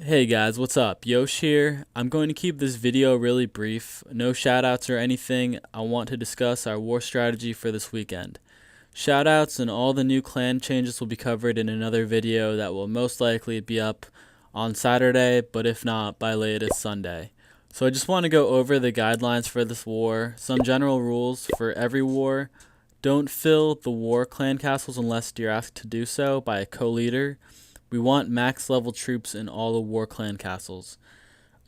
Hey guys, what's up? Yosh here. I'm going to keep this video really brief. No shoutouts or anything. I want to discuss our war strategy for this weekend. Shoutouts and all the new clan changes will be covered in another video that will most likely be up on Saturday, but if not, by latest Sunday. So I just want to go over the guidelines for this war, some general rules for every war. Don't fill the war clan castles unless you're asked to do so by a co-leader. We want max level troops in all the war clan castles.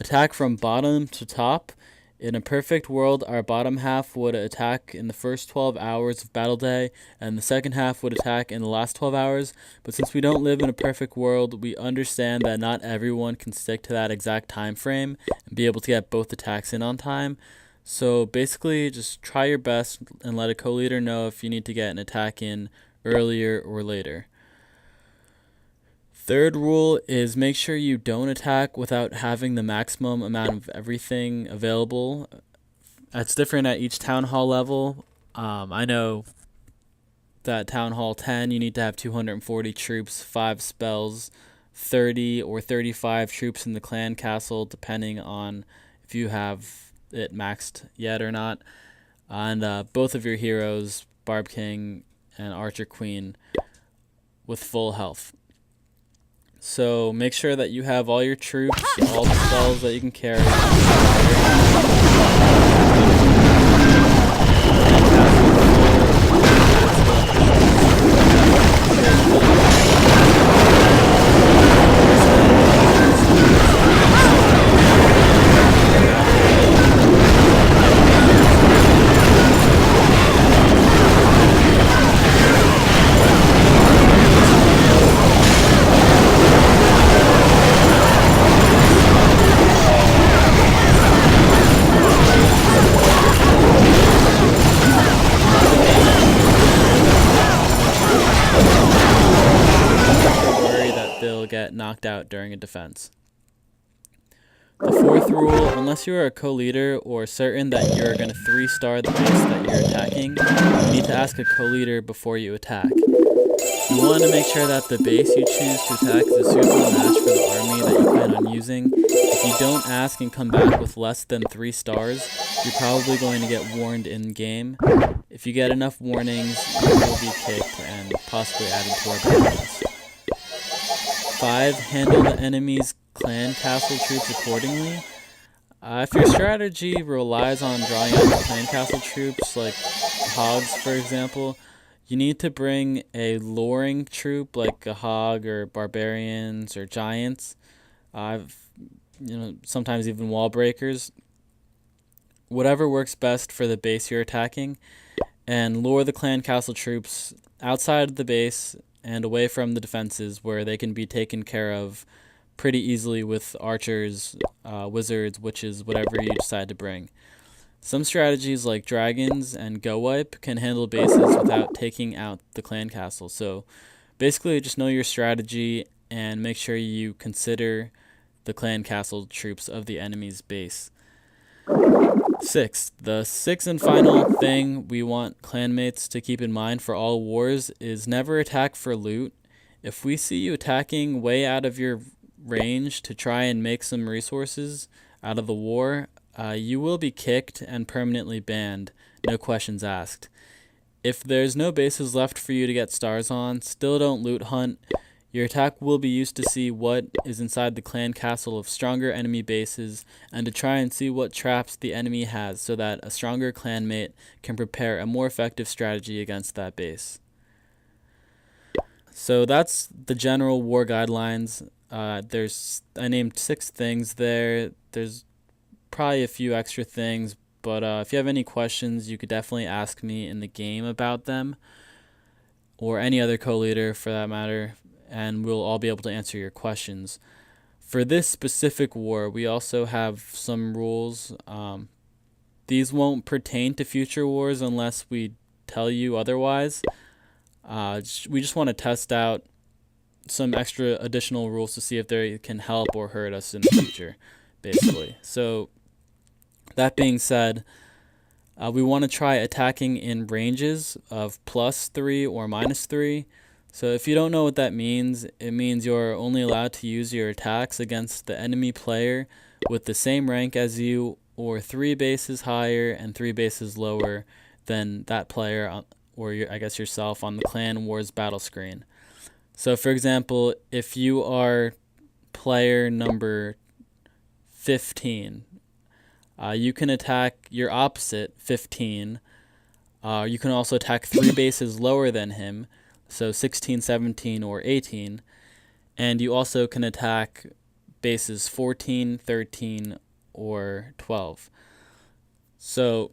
Attack from bottom to top. In a perfect world, our bottom half would attack in the first 12 hours of battle day, and the second half would attack in the last 12 hours. But since we don't live in a perfect world, we understand that not everyone can stick to that exact time frame and be able to get both attacks in on time. So basically, just try your best and let a co-leader know if you need to get an attack in earlier or later. Third rule is make sure you don't attack without having the maximum amount of everything available. That's different at each town hall level. I know that town hall 10 you need to have 240 troops, 5 spells, 30 or 35 troops in the clan castle depending on if you have it maxed yet or not. And both of your heroes, Barb King and Archer Queen, with full health. So make sure that you have all your troops, all the spells that you can carry. They'll get knocked out during a defense. The fourth rule, unless you are a co-leader or certain that you're going to 3-star the base that you're attacking, you need to ask a co-leader before you attack. You want to make sure that the base you choose to attack is a suitable match for the army that you plan on using. If you don't ask and come back with less than 3 stars, you're probably going to get warned in game. If you get enough warnings, you will be kicked and possibly added to our ban list. 5. Handle the enemy's clan castle troops accordingly. If your strategy relies on drawing out the clan castle troops, like hogs for example, you need to bring a luring troop like a hog or barbarians or giants. Sometimes even wall breakers. Whatever works best for the base you're attacking, and lure the clan castle troops outside of the base and away from the defenses where they can be taken care of pretty easily with archers, wizards, witches, whatever you decide to bring. Some strategies like dragons and go wipe can handle bases without taking out the clan castle. So basically just know your strategy and make sure you consider the clan castle troops of the enemy's base. 6. The sixth and final thing we want clanmates to keep in mind for all wars is never attack for loot. If we see you attacking way out of your range to try and make some resources out of the war, you will be kicked and permanently banned, no questions asked. If there's no bases left for you to get stars on, still don't loot hunt. Your attack will be used to see what is inside the clan castle of stronger enemy bases and to try and see what traps the enemy has so that a stronger clanmate can prepare a more effective strategy against that base. So that's the general war guidelines. I named 6 things there. There's probably a few extra things, but if you have any questions, you could definitely ask me in the game about them, or any other co-leader for that matter, and we'll all be able to answer your questions. For this specific war, we also have some rules. These won't pertain to future wars unless we tell you otherwise. We just want to test out some extra additional rules to see if they can help or hurt us in the future, basically. So that being said, we want to try attacking in ranges of +3 or -3. So if you don't know what that means, it means you're only allowed to use your attacks against the enemy player with the same rank as you or 3 bases higher and 3 bases lower than that player or I guess yourself on the Clan Wars battle screen. So for example, if you are player number 15, you can attack your opposite 15. You can also attack 3 bases lower than him, so 16, 17, or 18. And you also can attack bases 14, 13, or 12. So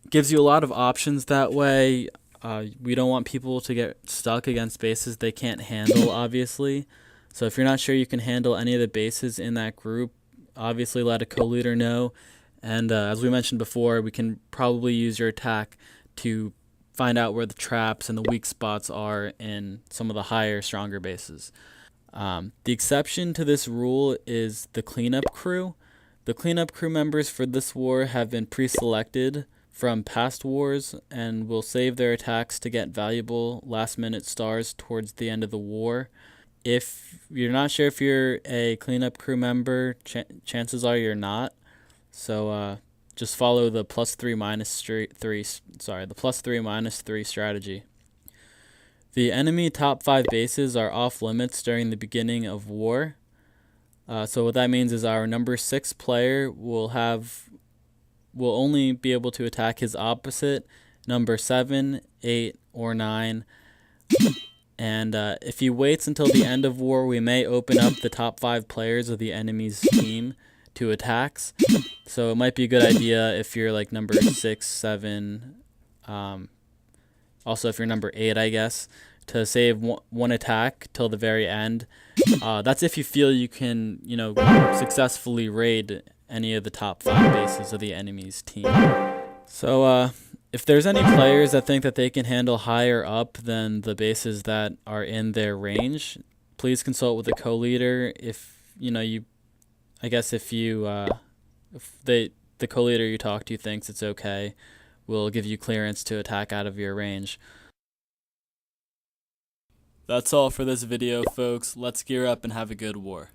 it gives you a lot of options that way. We don't want people to get stuck against bases they can't handle, obviously. So if you're not sure you can handle any of the bases in that group, obviously let a co-leader know. And as we mentioned before, we can probably use your attack to find out where the traps and the weak spots are in some of the higher, stronger bases. The exception to this rule is the cleanup crew. The cleanup crew members for this war have been pre-selected from past wars and will save their attacks to get valuable last-minute stars towards the end of the war. If you're not sure if you're a cleanup crew member, chances are you're not. So just follow the +3 -3 strategy. The enemy top 5 bases are off limits during the beginning of war. So what that means is our number 6 player will only be able to attack his opposite, number 7, 8, or 9. And if he waits until the end of war, we may open up the top 5 players of the enemy's team to attacks. So it might be a good idea if you're like number 6, 7, also if you're number 8, I guess, to save one attack till the very end. That's if you feel you can, successfully raid any of the top 5 bases of the enemy's team. So if there's any players that think that they can handle higher up than the bases that are in their range, please consult with a co-leader. If the co-leader you talk to thinks it's okay, we'll give you clearance to attack out of your range. That's all for this video, folks. Let's gear up and have a good war.